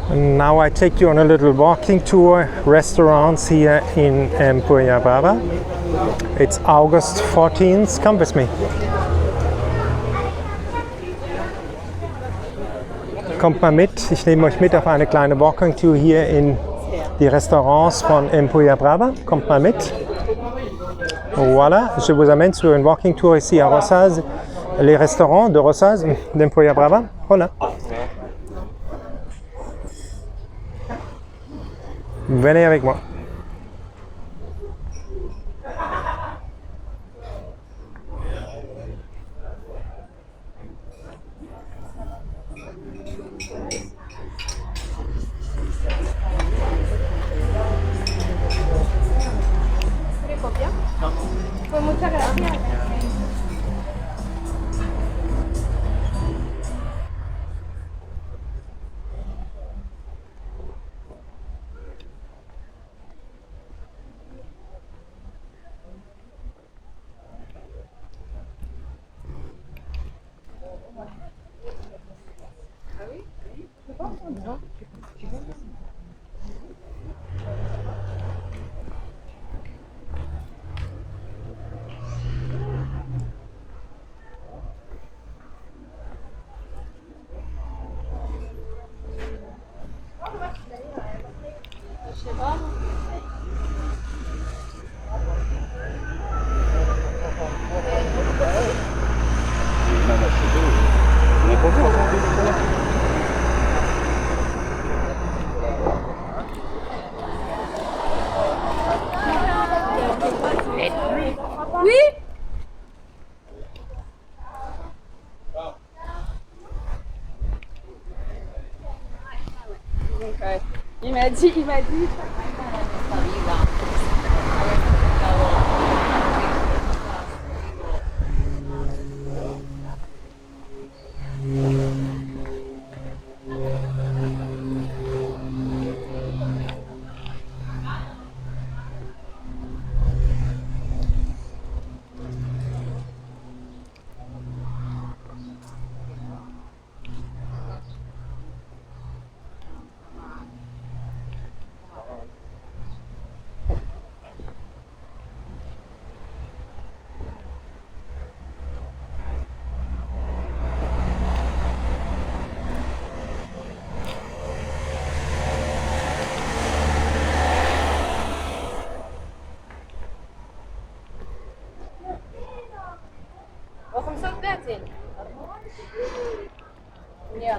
Now I take you on a little walking tour, restaurants here in Empuriabrava. It's August 14th, come with me. Kommt mal mit, ich nehme euch mit auf eine kleine Walking Tour hier in die Restaurants von Empuriabrava. Kommt mal mit. Voilà, je vous amène sur une walking tour ici à Rossaz, les restaurants de Rossaz, d'Empuriabrava. Voilà. Venez avec moi. Pues muchas gracias. Oui. Donc, il m'a dit. Warum so fertig? Ja.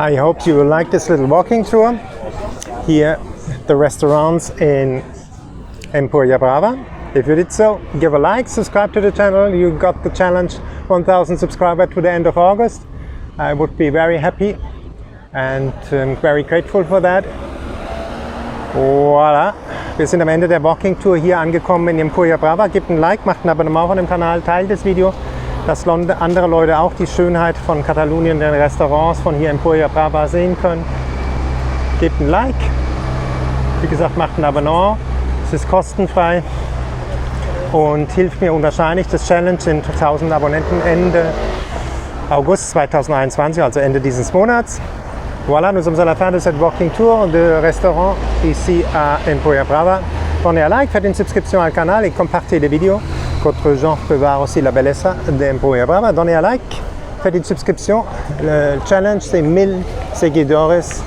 I hope you will like this little walking tour. Here, the restaurants in Empuriabrava. If you did so, give a like, subscribe to the channel. You got the challenge 1000 subscribers to the end of August. I would be very happy and very grateful for that. Voilà, wir sind am Ende der Walking Tour hier angekommen in Empuriabrava. Gebt ein Like, macht ein Abonnement von dem Kanal, teilt das Video, dass andere Leute auch die Schönheit von Katalonien, den Restaurants von hier Empuriabrava sehen können. Gebt ein Like, wie gesagt, macht ein Abonnement, es ist kostenfrei und hilft mir unwahrscheinlich. Das Challenge sind 1000 Abonnenten Ende August 2021, also Ende dieses Monats. Voilà, nous sommes à la fin de cette walking tour de restaurant ici à Empuriabrava. Donnez un like, faites une subscription al canal et compartez les vidéos. Qu'autres gens peuvent voir aussi la belleza de Empuriabrava. Donnez un like, faites une subscription. Le challenge c'est 1000 seguidores,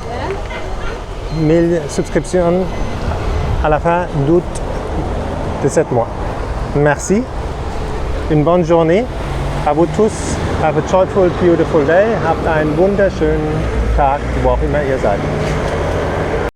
1000 subscriptions à la fin d'août de 7 mois. Merci, une bonne journée à vous tous. Have a joyful, beautiful day. Habt einen wunderschönen Tag, wo auch immer ihr seid.